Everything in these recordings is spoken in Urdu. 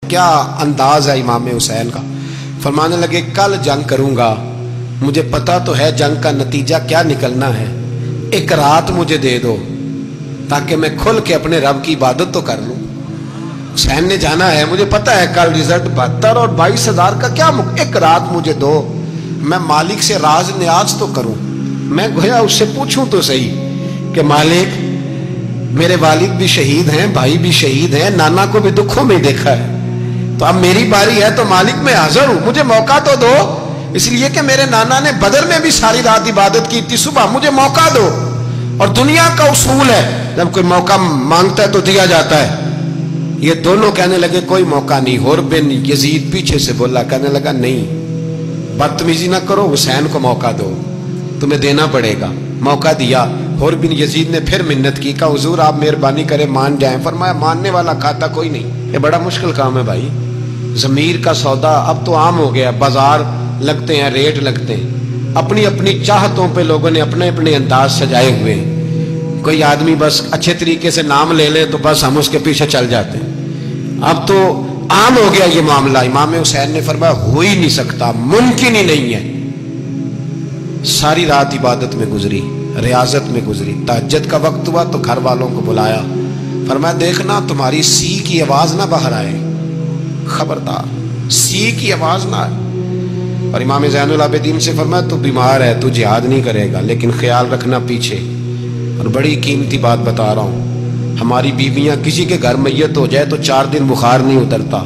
کیا انداز ہے امام حسین کا. فرمانے لگے کل جنگ کروں گا, مجھے پتا تو ہے جنگ کا نتیجہ کیا نکلنا ہے, ایک رات مجھے دے دو تاکہ میں کھل کے اپنے رب کی عبادت تو کر لوں. حسین نے جانا ہے, مجھے پتا ہے کل رزلٹ 72 اور 22,000 کا کیا ایک رات مجھے دو, میں مالک سے راز نیاز تو کروں. میں گویا اس سے پوچھوں تو صحیح کہ مالک میرے والد بھی شہید ہیں, بھائی بھی شہید ہیں, نانا کو بھی دکھوں میں دیکھا ہے, تو اب میری باری ہے تو مالک میں حاضر ہوں, مجھے موقع تو دو. اس لیے کہ میرے نانا نے بدر میں بھی ساری رات عبادت کی تھی, صبح مجھے موقع دو. اور دنیا کا اصول ہے جب کوئی موقع مانگتا ہے تو دیا جاتا ہے. یہ دونوں کہنے لگے کوئی موقع نہیں. حر بن یزید پیچھے سے بولا, کہنے لگا نہیں بدتمیزی نہ کرو, حسین کو موقع دو, تمہیں دینا پڑے گا. موقع دیا. حر بن یزید نے پھر منت کی, کہا حضور آپ مہربانی کریں مان جائیں. فرمایا ماننے والا کھاتا کوئی نہیں. یہ بڑا مشکل کام ہے بھائی. ضمیر کا سودا اب تو عام ہو گیا, بازار لگتے ہیں, ریٹ لگتے ہیں, اپنی اپنی چاہتوں پہ لوگوں نے اپنے اپنے انداز سجائے ہوئے ہیں. کوئی آدمی بس اچھے طریقے سے نام لے لے تو بس ہم اس کے پیچھے چل جاتے ہیں. اب تو عام ہو گیا یہ معاملہ. امام حسین نے فرمایا ہو ہی نہیں سکتا, ممکن ہی نہیں ہے. ساری رات عبادت میں گزری, ریاضت میں گزری. تہجد کا وقت ہوا تو گھر والوں کو بلایا, فرمایا دیکھنا تمہاری سی کی آواز نہ باہر آئے, خبردار سی کی آواز نہ آئے. اور امام زین العابدین سے فرمایا تو بیمار ہے, تو جہاد نہیں کرے گا, لیکن خیال رکھنا پیچھے. اور بڑی قیمتی بات بتا رہا ہوں, ہماری بیویاں کسی کے گھر میت ہو جائے تو 4 دن بخار نہیں اترتا.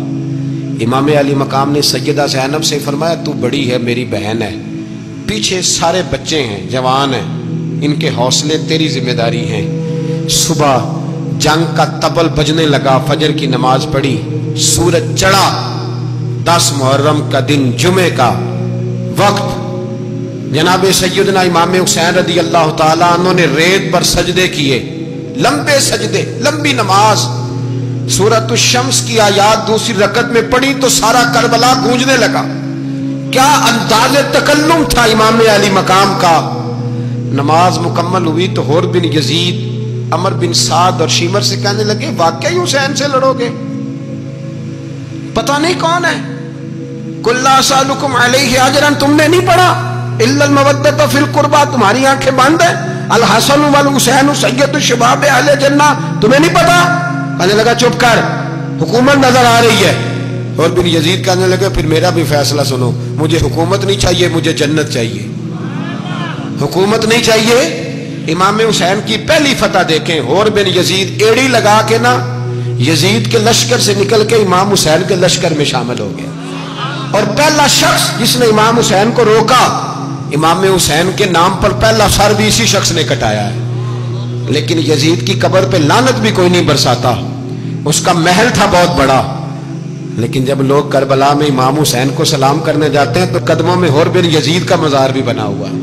امام علی مقام نے سیدہ زینب سے فرمایا تو بڑی ہے, میری بہن ہے, پیچھے سارے بچے ہیں, جوان ہیں, ان کے حوصلے تیری ذمہ داری ہیں. صبح جنگ کا طبل بجنے لگا, فجر کی نماز پڑھی, سورج چڑھا, 10 محرم کا دن, جمعے کا وقت. جناب سیدنا امام حسین رضی اللہ تعالیٰ عنہ نے ریت پر سجدے کیے, لمبے سجدے, لمبی نماز. سورۃ الشمس کی آیات دوسری رکعت میں پڑھی تو سارا کربلا گونجنے لگا. کیا انداز تکلم تھا امام علی مقام کا. نماز مکمل ہوئی تو حر بن یزید, عمر بن سعد اور شیمر سے کہنے لگے واقعی حسین سے لڑو گے؟ پتہ نہیں کون ہے. قل لا اسألکم علیہ اجرا, تم نے نہیں پڑھا الا المودۃ فی القربى, تمہاری آنکھیں بند ہیں. الحسن والحسین سید الشباب اہل جنہ, تمہیں نہیں پتا؟ کہنے لگا چپ کر, حکومت نظر آ رہی ہے. اور بن یزید کہنے لگے پھر میرا بھی فیصلہ سنو, مجھے حکومت نہیں چاہیے, مجھے جنت چاہیے. حکومت نہیں چاہیے. امام حسین کی پہلی فتح دیکھیں, اور بن یزید ایڑی لگا کے نا یزید کے لشکر سے نکل کے امام حسین کے لشکر میں شامل ہو گیا. اور پہلا شخص جس نے امام حسین کو روکا, امام حسین کے نام پر پہلا سر بھی اسی شخص نے کٹایا ہے. لیکن یزید کی قبر پہ لعنت بھی کوئی نہیں برساتا, اس کا محل تھا بہت بڑا. لیکن جب لوگ کربلا میں امام حسین کو سلام کرنے جاتے ہیں تو قدموں میں حر بن یزید کا مزار بھی بنا ہوا ہے,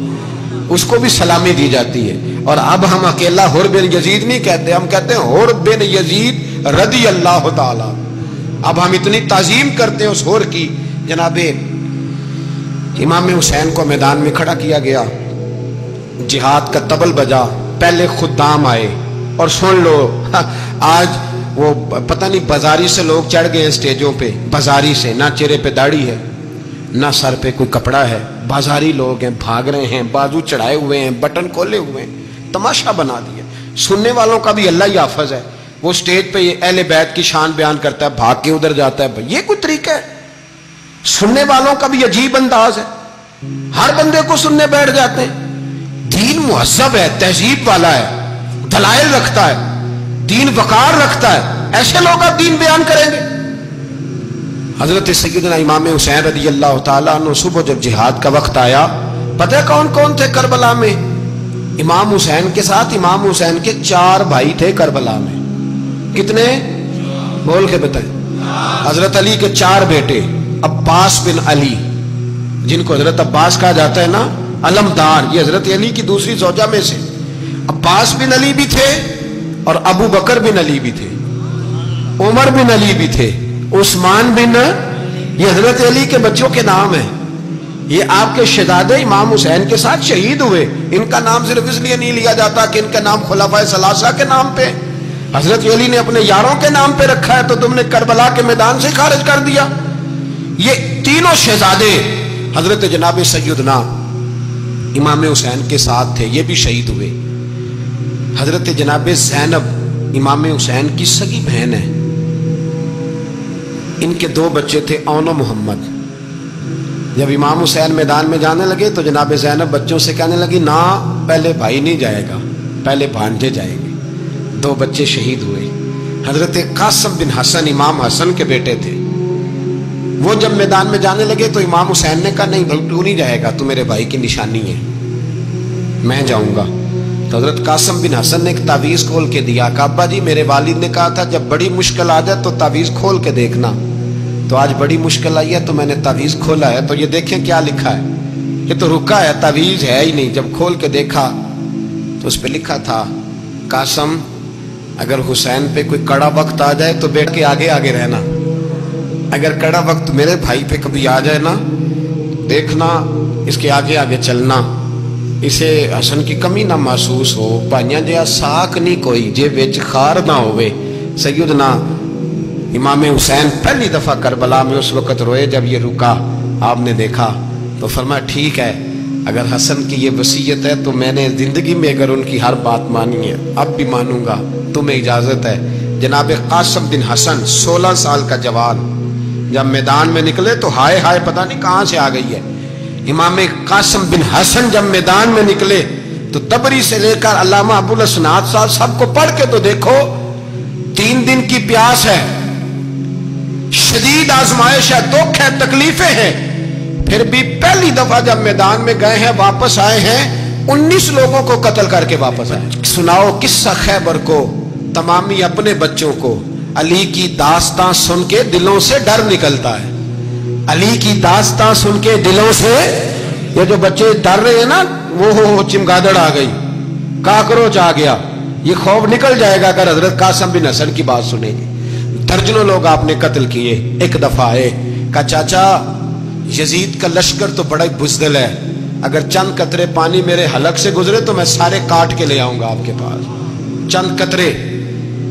اس کو بھی سلامی دی جاتی ہے. اور اب ہم اکیلا حر بن یزید نہیں کہتے, ہم کہتے ہیں حر بن یزید رضی اللہ تعالی. اب ہم اتنی تعظیم کرتے ہیں اس حر کی. جناب امام حسین کو میدان میں کھڑا کیا گیا, جہاد کا طبل بجا, پہلے خدام آئے. اور سن لو آج وہ پتہ نہیں بازاری سے لوگ چڑھ گئے ہیں اسٹیجوں پہ, بازاری سے, نہ چہرے پہ داڑھی ہے نہ سر پہ کوئی کپڑا ہے, بازاری لوگ ہیں, بھاگ رہے ہیں, بازو چڑھائے ہوئے ہیں, بٹن کھولے ہوئے ہیں, تماشا بنا دیا. سننے والوں کا بھی اللہ ہی حافظ ہے, وہ اسٹیج پہ اہل بیت کی شان بیان کرتا ہے, بھاگ کے ادھر جاتا ہے. یہ کوئی طریقہ ہے؟ سننے والوں کا بھی عجیب انداز ہے, ہر بندے کو سننے بیٹھ جاتے ہیں. دین مہذب ہے, تہذیب والا ہے, دلائل رکھتا ہے, دین وقار رکھتا ہے, ایسے لوگ اب دین بیان کریں گے. حضرت سیدنا امام حسین رضی اللہ تعالیٰ عنہ صبح جب جہاد کا وقت آیا, پتہ کون کون تھے کربلا میں؟ امام حسین کے ساتھ امام حسین کے 4 بھائی تھے کربلا میں. کتنے؟ بول کے بتائیں. حضرت علی کے 4 بیٹے, عباس بن علی, جن کو حضرت عباس کہا جاتا ہے نا, علمدار, یہ حضرت علی کی دوسری زوجہ میں سے. عباس بن علی بھی تھے اور ابو بکر بن علی بھی تھے, عمر بن علی بھی تھے, عثمان بن, یہ حضرت علی کے بچوں کے نام ہیں. یہ آپ کے شہزادے امام حسین کے ساتھ شہید ہوئے. ان کا نام صرف اس لیے نہیں لیا جاتا کہ ان کا نام خلفائے ثلاثہ کے نام پہ. حضرت علی نے اپنے یاروں کے نام پہ رکھا ہے تو تم نے کربلا کے میدان سے خارج کر دیا۔ یہ تینوں شہزادے حضرت جناب سیدنا امام حسین کے ساتھ تھے، یہ بھی شہید ہوئے۔ حضرت جناب زینب امام حسین کی سگی بہن ہے، ان کے دو بچے تھے اون و محمد۔ جب امام حسین میدان میں جانے لگے تو جناب زینب بچوں سے کہنے لگی نہ، پہلے بھائی نہیں جائے گا، پہلے بھانجے جائیں گے۔ دو بچے شہید ہوئے۔ حضرت قاسم بن حسن امام حسن کے بیٹے تھے، وہ جب میدان میں جانے لگے تو امام حسین نے کہا نہیں بھائی تو نہیں جائے گا، تو میرے بھائی کی نشانی ہے، میں جاؤں گا۔ تو حضرت قاسم بن حسن نے ایک تعویذ کھول کے دیا کہ ابا جی میرے والد نے کہا تھا جب بڑی مشکل آ جائے تو تعویذ کھول کے دیکھنا، تو آج بڑی مشکل آئی ہے تو میں نے تعویذ کھولا ہے، تو یہ دیکھیں کیا لکھا ہے، یہ تو رکا ہے، تعویذ ہے ہی نہیں۔ جب کھول کے دیکھا تو اس پہ لکھا تھا قاسم اگر حسین پہ کوئی کڑا وقت آ جائے تو بیٹھ کے آگے آگے رہنا، اگر کڑا وقت میرے بھائی پہ کبھی آ جائے نا دیکھنا اس کے آگے آگے چلنا، اسے حسن کی کمی نہ محسوس ہو، بھائیاں جہاں ساکھ نہیں کوئی جے وچ خار نہ ہوئے۔ سیدنا امام حسین پہلی دفعہ کربلا میں اس وقت روئے جب یہ رکا، آپ نے دیکھا تو فرمایا ٹھیک ہے اگر حسن کی یہ وصیت ہے تو میں نے زندگی میں اگر ان کی ہر بات مانی ہے اب بھی مانوں گا، تمہیں اجازت ہے۔ جناب قاسم بن حسن 16 سال کا جوان جب میدان میں نکلے تو ہائے ہائے پتہ نہیں کہاں سے آ گئی ہے۔ امام قاسم بن حسن جب میدان میں نکلے تو تبری سے لے کر علامہ ابوالاسناد صاحب سب کو پڑھ کے تو دیکھو، 3 دن کی پیاس ہے، شدید آزمائش ہے، دکھ ہے، تکلیفیں ہیں، پھر بھی پہلی دفعہ جب میدان میں گئے ہیں واپس آئے ہیں 19 لوگوں کو قتل کر کے واپس آئے۔ سناؤ قصہ خیبر کو، تمامی اپنے بچوں کو، علی کی داستان سن کے دلوں سے ڈر نکلتا ہے، علی کی داستان سن کے دلوں سے یہ جو بچے ڈر رہے ہیں نا وہ چمگادڑ آ گئی، کاکروچ آ گیا، یہ خوف نکل جائے گا اگر حضرت قاسم بن حسن کی بات سنیں گے۔ درجنوں لوگ آپ نے قتل کیے۔ ایک دفعہ آئے کہا چاچا یزید کا لشکر تو بڑا ہی بزدل ہے، اگر چند قطرے پانی میرے حلق سے گزرے تو میں سارے کاٹ کے لے آؤں گا آپ کے پاس، چند قطرے۔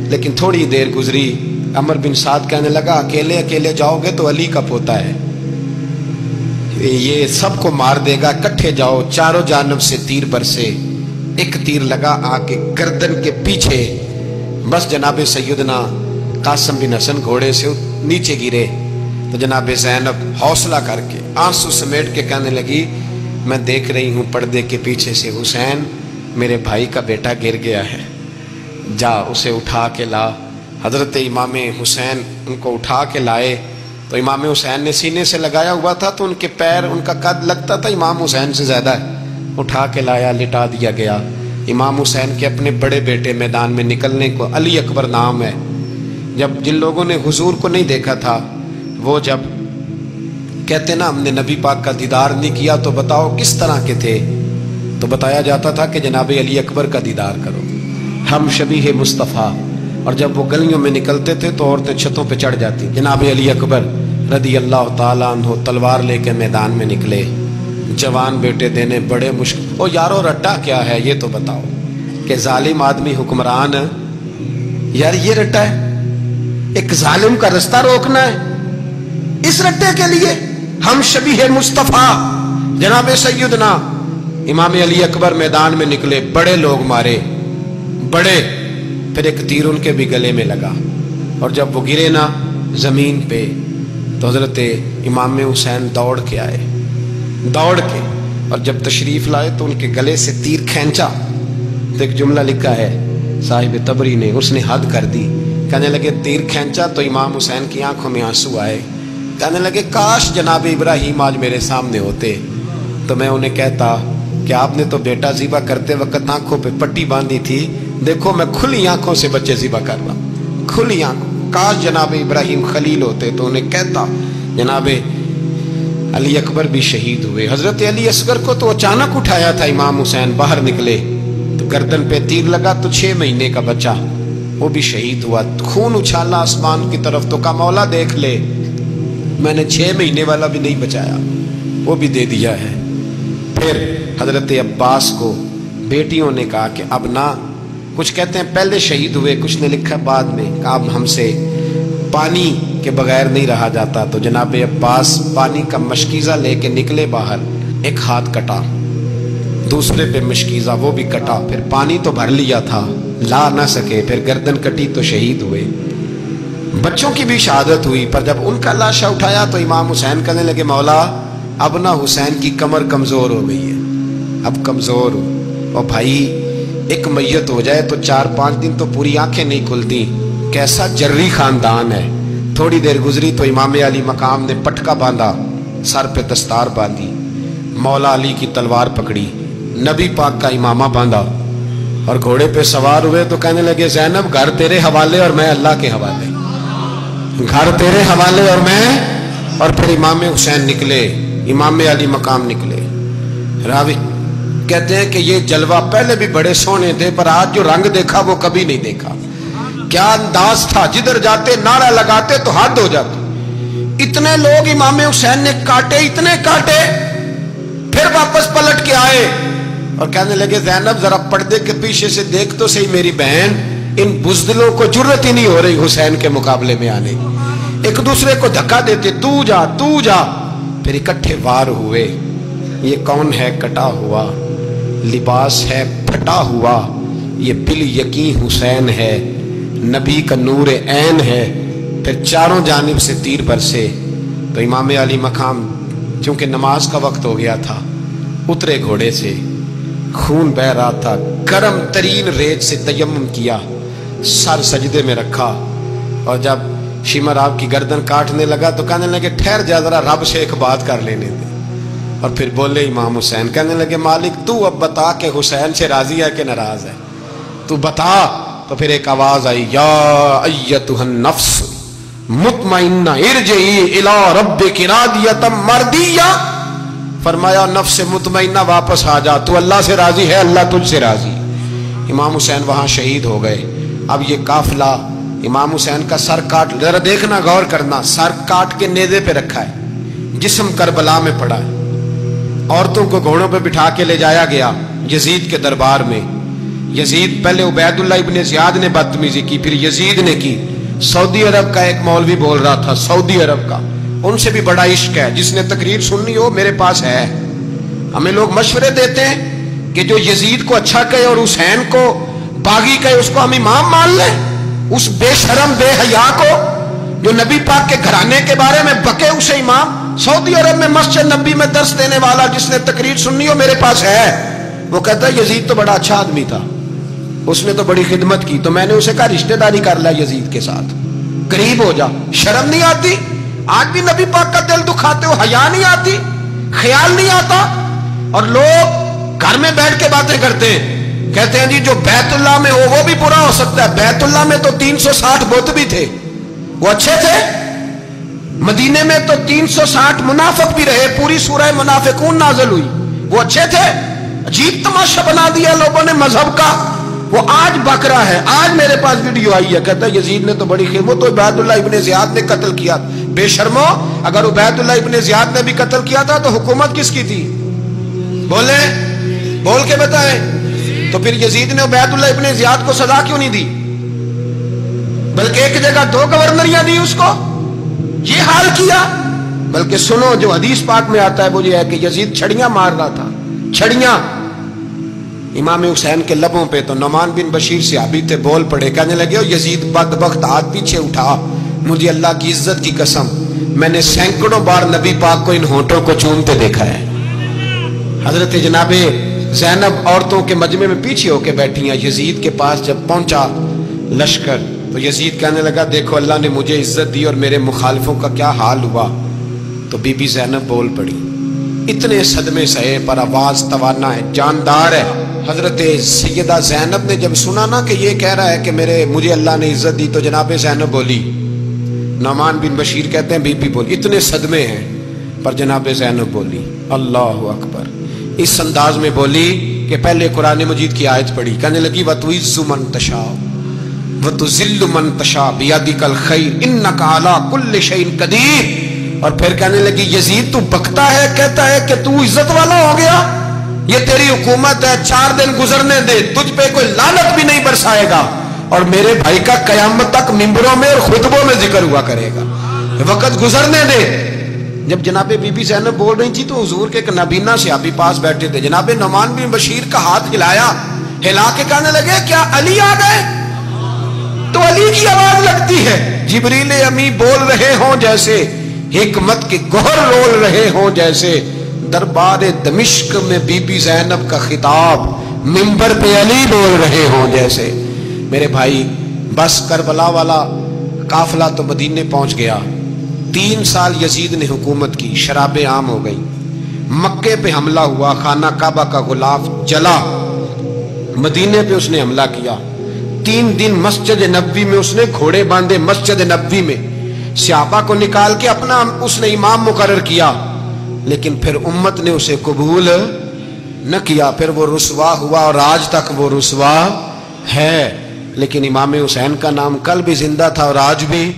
لیکن تھوڑی دیر گزری، عمر بن سعد کہنے لگا اکیلے اکیلے جاؤ گے تو علی کا پوتا ہے، یہ سب کو مار دے گا، کٹھے جاؤ۔ چاروں جانب سے تیر برسے، ایک تیر لگا آ کے گردن کے پیچھے، بس جناب سیدنا قاسم بن حسن گھوڑے سے نیچے گرے۔ تو جناب زینب حوصلہ کر کے آنسو سمیٹ کے کہنے لگی میں دیکھ رہی ہوں پردے کے پیچھے سے حسین میرے بھائی کا بیٹا گر گیا ہے، جا اسے اٹھا کے لا۔ حضرت امام حسین ان کو اٹھا کے لائے تو امام حسین نے سینے سے لگایا ہوا تھا تو ان کے پیر، ان کا قد لگتا تھا امام حسین سے زیادہ ہے، اٹھا کے لایا، لٹا دیا گیا۔ امام حسین کے اپنے بڑے بیٹے میدان میں نکلنے کو، علی اکبر نام ہے، جب جن لوگوں نے حضور کو نہیں دیکھا تھا وہ جب کہتے نا ہم نے نبی پاک کا دیدار نہیں کیا تو بتاؤ کس طرح کے تھے، تو بتایا جاتا تھا کہ جناب علی اکبر کا دیدار کرو، ہم شبیہ مصطفیٰ۔ اور جب وہ گلیوں میں نکلتے تھے تو عورتیں چھتوں پہ چڑھ جاتی۔ جناب علی اکبر رضی اللہ تعالیٰ عنہ تلوار لے کے میدان میں نکلے، جوان بیٹے دینے بڑے مشکل۔ او یارو رٹا کیا ہے یہ تو بتاؤ، کہ ظالم آدمی حکمران، یار یہ رٹا ہے، ایک ظالم کا رستہ روکنا ہے، اس رٹے کے لیے ہم شبیہ مصطفیٰ جناب سیدنا امام علی اکبر میدان میں نکلے، بڑے لوگ مارے، بڑے، پھر ایک تیر ان کے بھی گلے میں لگا، اور جب وہ گرے نا زمین پہ تو حضرت امام حسین دوڑ کے آئے، دوڑ کے، اور جب تشریف لائے تو ان کے گلے سے تیر کھینچا تو ایک جملہ لکھا ہے صاحب تبری نے، اس نے حد کر دی، کہنے لگے تیر کھینچا تو امام حسین کی آنکھوں میں آنسو آئے، کہنے لگے کاش جناب ابراہیم آج میرے سامنے ہوتے تو میں انہیں کہتا کہ آپ نے تو بیٹا ذبح کرتے وقت آنکھوں پہ پٹی باندھی تھی، دیکھو میں کھلی آنکھوں سے بچے ذبح کر رہا ہوں، کھلی آنکھوں، کاش جناب ابراہیم خلیل ہوتے تو انہیں کہتا۔ جناب علی اکبر بھی شہید ہوئے۔ حضرت علی اصغر کو تو اچانک اٹھایا تھا امام حسین، باہر نکلے تو گردن پہ تیر لگا تو 6 مہینے کا بچہ وہ بھی شہید ہوا، خون اچھالا آسمان کی طرف تو کہا مولا دیکھ لے میں نے 6 مہینے والا بھی نہیں بچایا، وہ بھی دے دیا ہے۔ پھر حضرت عباس کو بیٹیوں نے کہا کہ اب نہ کچھ کہتے ہیں پہلے شہید ہوئے، کچھ نے لکھا بعد میں کہ اب ہم سے پانی کے بغیر نہیں رہا جاتا، تو جناب عباس پانی کا مشکیزہ لے کے نکلے باہر، ایک ہاتھ کٹا، دوسرے پہ مشکیزہ وہ بھی کٹا، پھر پانی تو بھر لیا تھا لا نہ سکے، پھر گردن کٹی تو شہید ہوئے۔ بچوں کی بھی شہادت ہوئی، پر جب ان کا لاشا اٹھایا تو امام حسین کہنے لگے مولا اب نہ حسین کی کمر کمزور ہو گئی ہے، اب کمزور ہو، اور بھائی ایک میت ہو جائے تو 4-5 دن تو پوری آنکھیں نہیں کھلتی، کیسا جری خاندان ہے۔ تھوڑی دیر گزری تو امام علی مقام نے پٹکا باندھا، سر پہ دستار باندھی، مولا علی کی تلوار پکڑی، نبی پاک کا امامہ باندھا اور گھوڑے پہ سوار ہوئے تو کہنے لگے زینب گھر تیرے حوالے اور میں اللہ کے حوالے، گھر تیرے حوالے اور میں، اور پھر امام حسین نکلے، امام علی مقام نکلے۔ راوی کہتے ہیں کہ یہ جلوہ پہلے بھی بڑے سونے تھے، پر آج جو رنگ دیکھا وہ کبھی نہیں دیکھا۔ کیا انداز تھا، جدھر جاتے نعرہ لگاتے تو حد ہو جاتی۔ اتنے لوگ امام حسین نے کاٹے، اتنے کاٹے، پھر واپس پلٹ کے آئے اور کہنے لگے زینب ذرا پردے کے پیچھے سے دیکھ تو صحیح میری بہن، ان بزدلوں کو جرت ہی نہیں ہو رہی حسین کے مقابلے میں آنے، ایک دوسرے کو دھکا دیتے، تو جا تو جا، پھر اکٹھے وار ہوئے۔ یہ کون ہے کٹا ہوا، لباس ہے پھٹا ہوا، یہ بال یقین حسین ہے، نبی کا نور عین ہے۔ پھر چاروں جانب سے تیر برسے تو امام علی مقام چونکہ نماز کا وقت ہو گیا تھا، اترے گھوڑے سے، خون بہ رہا تھا، گرم ترین ریت سے تیمم کیا، سر سجدے میں رکھا، اور جب شمر آپ کی گردن کاٹنے لگا تو کہنے لگے ٹھہر جا ذرا رب سے ایک بات کر لینے دے، اور پھر بولے امام حسین، کہنے لگے مالک تو اب بتا کہ حسین سے راضی ہے کہ ناراض ہے، تو بتا۔ تو پھر ایک آواز آئی، یا ایتھا النفس مطمئنہ ارجعی الی ربک راضیۃ مرضیہ، فرمایا نفس مطمئنہ واپس آ جا، تو اللہ سے راضی ہے، اللہ تجھ سے راضی۔ امام حسین وہاں شہید ہو گئے۔ اب یہ قافلہ امام حسین کا سر کاٹ، ذرا دیکھنا غور کرنا، سر کاٹ کے نیزے پہ رکھا ہے، جسم کربلا میں پڑا ہے، عورتوں کو گھوڑوں پہ بٹھا کے لے جایا گیا یزید کے دربار میں۔ یزید پہلے عبید اللہ ابن زیاد نے بدتمیزی کی، پھر یزید نے کی۔ سعودی عرب کا ایک مولوی بول رہا تھا، سعودی عرب کا، ان سے بھی بڑا عشق ہے، جس نے تقریر سننی ہو میرے پاس ہے۔ ہمیں لوگ مشورے دیتے ہیں کہ جو یزید کو اچھا کہے اور حسین کو باغی کہے اس کو ہم امام مان لیں، اس بے شرم بے حیا کو جو نبی پاک کے گھرانے کے بارے میں بکے اسے امام۔ سعودی عرب میں مسجد نبی میں درس دینے والا جس نے تقریر سننی ہو میرے پاس ہے، وہ کہتا ہے یزید تو بڑا اچھا آدمی تھا، اس نے تو بڑی خدمت کی، تو میں نے اسے کہا رشتہ داری کر لیا یزید کے ساتھ، قریب ہو جا۔ شرم نہیں آتی؟ آج بھی نبی پاک کا دل دکھاتے ہو، حیا نہیں آتی، خیال نہیں آتا؟ اور لوگ گھر میں بیٹھ کے باتیں کرتے ہیں، کہتے ہیں جی جو بیت اللہ میں ہو وہ بھی برا ہو سکتا ہے۔ بیت اللہ میں تو 360 بت بھی تھے، وہ اچھے تھے۔ مدینے میں تو 360 منافق بھی رہے، پوری سورہ منافقون نازل ہوئی، وہ اچھے تھے۔ عجیب تماشا بنا دیا لوگوں نے مذہب کا۔ وہ آج بک رہا ہے، آج میرے پاس ویڈیو آئی ہے، کہتا ہے یزید نے تو بڑی خدمت، تو عبید اللہ ابن زیاد نے قتل کیا۔ بے شرمو، اگر عبید اللہ ابن زیاد نے بھی قتل کیا تھا تو حکومت کس کی تھی؟ بولے، بول کے بتائیں۔ تو پھر یزید نے عبید اللہ ابن زیاد کو سزا کیوں نہیں دی، بلکہ ایک جگہ 2 گورنریاں دی اس کو؟ یہ حال کیا۔ بلکہ سنو جو حدیث پاک میں آتا ہے وہ یہ ہے کہ یزید چھڑیاں مار رہا تھا، چھڑیاں امام حسین کے لبوں پہ، تو نعمان بن بشیر صحابی تھے، بول پڑے، کہنے لگے یزید بدبخت ہاتھ پیچھے اٹھا، مجھے اللہ کی عزت کی قسم میں نے سینکڑوں بار نبی پاک کو ان ہونٹوں کو چومتے دیکھا ہے۔ حضرت جناب زینب عورتوں کے مجمع میں پیچھے ہو کے بیٹھی ہیں، یزید کے پاس جب پہنچا لشکر تو یزید کہنے لگا دیکھو اللہ نے مجھے عزت دی اور میرے مخالفوں کا کیا حال ہوا۔ تو بی بی زینب بول پڑی، اتنے صدمے سہے پر آواز توانا ہے، جاندار ہے۔ حضرت سیدہ زینب نے جب سنا نا کہ یہ کہہ رہا ہے کہ مجھے اللہ نے عزت دی، تو جناب زینب بولی، نعمان بن بشیر کہتے ہیں بی بی بولی، اتنے صدمے ہیں پر جناب زینب بولی اللہ اکبر، اس انداز میں بولی کہ پہلے قرآن مجید کی آیت پڑھی، کہنے لگی وَتُعِزُّ مَن تَشَاءُ وَتُذِلُّ مَن تَشَاءُ بِيَدِكَ الْخَيْرُ إِنَّكَ عَلَىٰ كُلِّ شَيْءٍ قَدِيرٌ۔ اور پھر کہنے لگی یزید تو بکتا ہے، کہتا ہے کہ تو عزت والا ہو گیا، یہ تیری حکومت ہے، 4 دن گزرنے دے، تجھ پہ کوئی لعنت بھی نہیں برسائے گا، اور میرے بھائی کا قیامت تک ممبروں میں اور خطبوں میں ذکر ہوا کرے گا، وقت گزرنے دے۔ جب جناب بی بی زینب بول رہی تھی تو حضور کے ایک نابینا صحابی پاس بیٹھے تھے، جناب نعمان بن بشیر کا ہاتھ ہلایا، ہلا کے کہنے لگے کیا علی آ گئے؟ تو علی کی آواز لگتی ہے، جبریل امی بول رہے ہوں جیسے، حکمت کے گوہر رول رہے ہوں جیسے، دربار دمشق میں بی بی زینب کا خطاب منبر پہ علی بول رہے ہوں جیسے۔ میرے بھائی بس کربلا والا قافلہ تو مدینے پہنچ گیا، 3 سال یزید نے حکومت کی، شرابیں عام ہو گئی، مکے پہ حملہ ہوا، خانہ کعبہ کا غلاف جلا، مدینے پہ اس نے حملہ کیا، 3 دن مسجد نبوی میں اس نے گھوڑے باندھے، مسجد نبوی میں صحابہ کو نکال کے اپنا اس نے امام مقرر کیا، لیکن پھر امت نے اسے قبول نہ کیا، پھر وہ رسوا ہوا اور آج تک وہ رسوا ہے، لیکن امام حسین کا نام کل بھی زندہ تھا اور آج بھی